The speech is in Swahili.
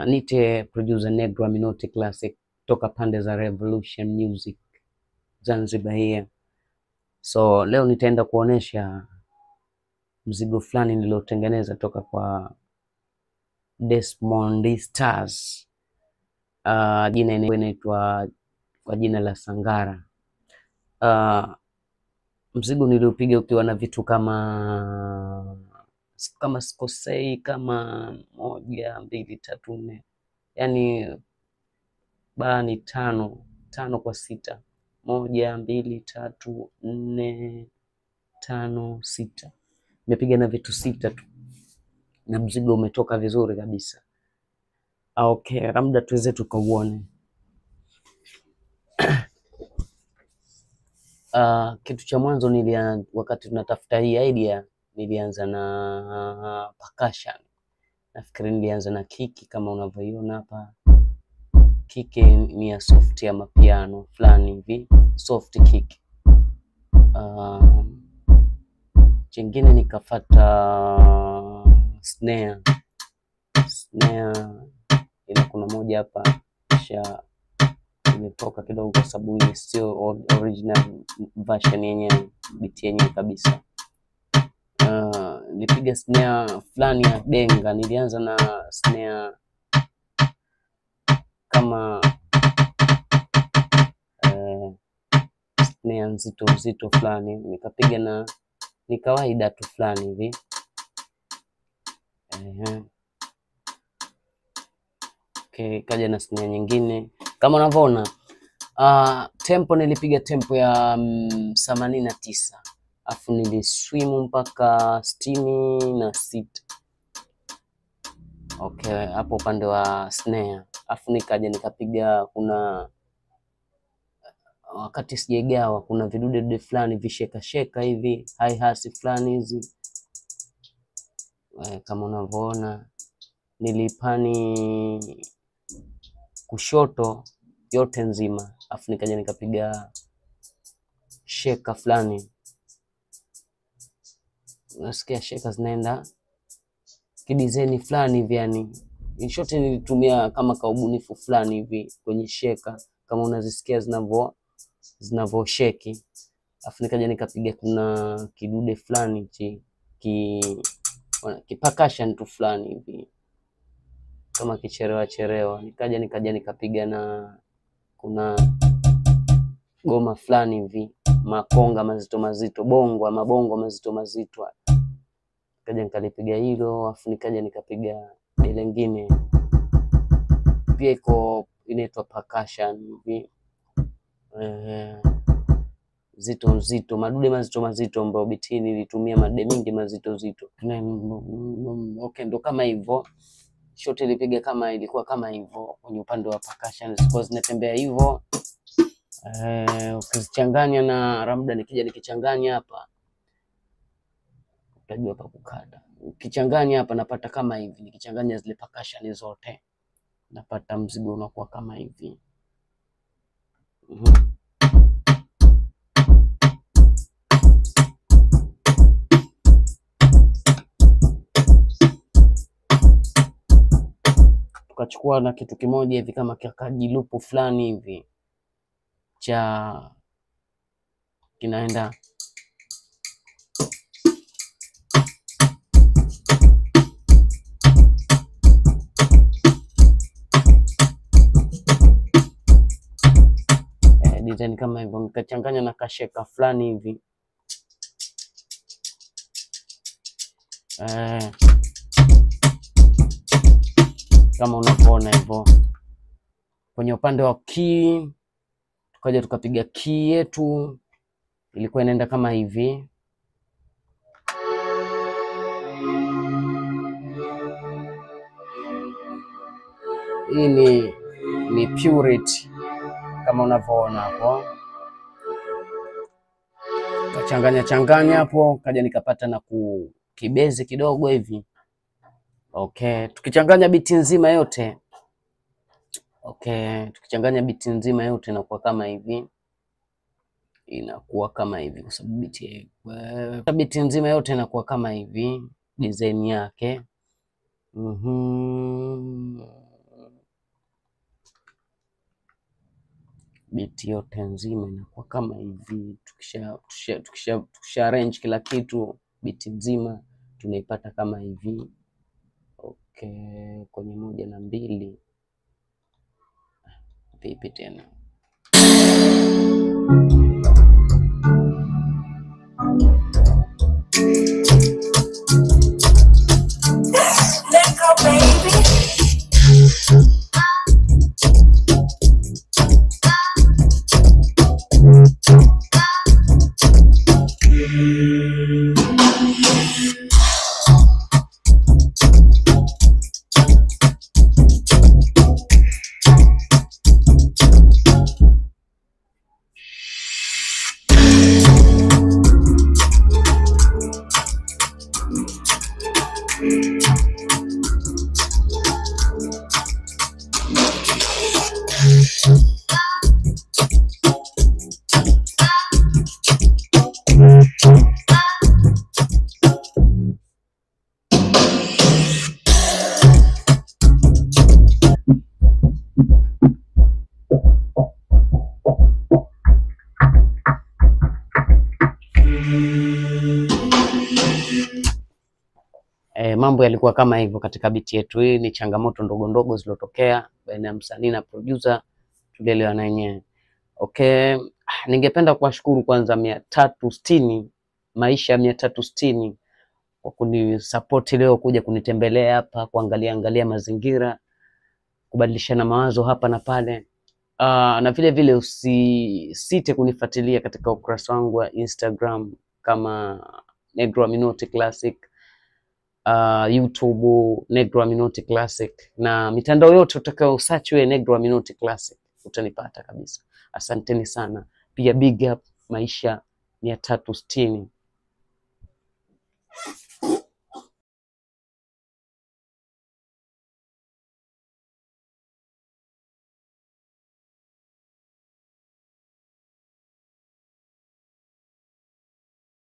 Nite producer Negro Aminote Classic toka pande za Revolution Music Zanzibar here. So leo nitaenda kuonesha mzigo fulani niliotengeneza toka kwa Desmond Stars. Jina inaitwa kwa jina la Sangara. Mzigo niliopiga ukiwa na vitu kama sikosei kama 1, 2, 3, 4, yani bani 5 kwa 6. 1, 2, 3, 4, 5, 6. Nimepiga na vitu 6 tu na mzigo umetoka vizuri kabisa. Okay, labda tuweze tukauone. Kitu cha mwanzo wakati tunatafuta hii idea nilianza na percussion. Nafikiri nilianza na kiki kama unavyoiona hapa. Kiki ni ya soft ya mapiano fulani hivi, soft kick. Chingine nikafata snare. Ila kuna moja hapa kisha imetoka kidogo kwa sababu hii sio original version yenyewe, beat yenyewe kabisa. Nilipiga snare fulani ya denga. Nilianza na snare kama snare nzito fulani, nikapiga na ni kawaida tu fulani hivi. Okay, kaja na snare nyingine kama unavyoona. Tempo nilipiga tempo ya 89, afu niliswim mpaka 66. Okay, hapo upande wa snare. Afu nikaja nikapiga, kuna wakati sijaigawa kuna vidude fulani visheka hivi, hi hasi fulani hizi. Kama unavyoona nilipani kushoto yote nzima, afu nikaja nikapiga sheka fulani. Unasikia sheka zinaenda kidesign fulani hivi, yani shote nilitumia kama kaubunifu fulani hivi kwenye sheka, kama unazisikia zinavyo sheki. Afu nikaja nikapiga kuna kidude fulani percussion tu fulani hivi kama kicherewa. Nikaja nikapiga na kuna goma fulani hivi, makonga mazito, mabongo mazito. Nikaja nikalipiga hilo, afu nikaja nikapiga ile lingine pia iko inaitwa percussion hivi, zito, madude mazito ambayo biti nilitumia made mingi mazito. Okay, ndo kama hivyo. Shot ilipiga kama ilikuwa kama hivyo kwenye upande wa percussion, zilikuwa zinatembea hivyo. Ukizichanganya na labda nikichanganya hapa utajua pa kukata. Ukichanganya hapa napata kama hivi, nikichanganya zile percussion zote napata mzigo unakuwa kama hivi. Tukachukua na kitu kimoja hivi kama kajilupu fulani hivi cha kinaenda design kama hivyo, nikachanganya na kasheka fulani hivi. Kama unavyoona hivyo. Kwenye upande wa key tukaja tukapiga key yetu, ilikuwa inaenda kama hivi. Hii ni Purity kama unavyoona hapo. Kachanganya hapo, kaja nikapata na kibezi kidogo hivi. Okay, tukichanganya biti nzima yote. Tukichanganya biti nzima yote inakuwa kama hivi. Kwa sababu biti nzima yote inakuwa kama hivi design yake. Beat yote nzima inakuwa kama hivi. Tukisha arrange kila kitu, beat nzima tunaipata kama hivi. Okay, kwenye 1 na 2 vipi tena? Let go, baby. Mambo yalikuwa kama hivyo katika beat yetu hii. Ni changamoto ndogo ndogo zilizotokea baina ya msanii na producer, tulielewana wenyewe. Okay, ningependa kuwashukuru kwanza 360 Maisha 360 kwa kunisupport leo, kuja kunitembelea hapa, kuangalia mazingira, kubadilishana mawazo hapa na pale. Na vile vile usisite kunifuatilia katika ukurasa wangu wa Instagram kama Negro Aminoti Classic, YouTube Negro Aminoti Classic, na mitandao yote utakayo search wewe Negro Aminoti Classic utanipata kabisa. Asanteni sana. Pia big up Maisha 360.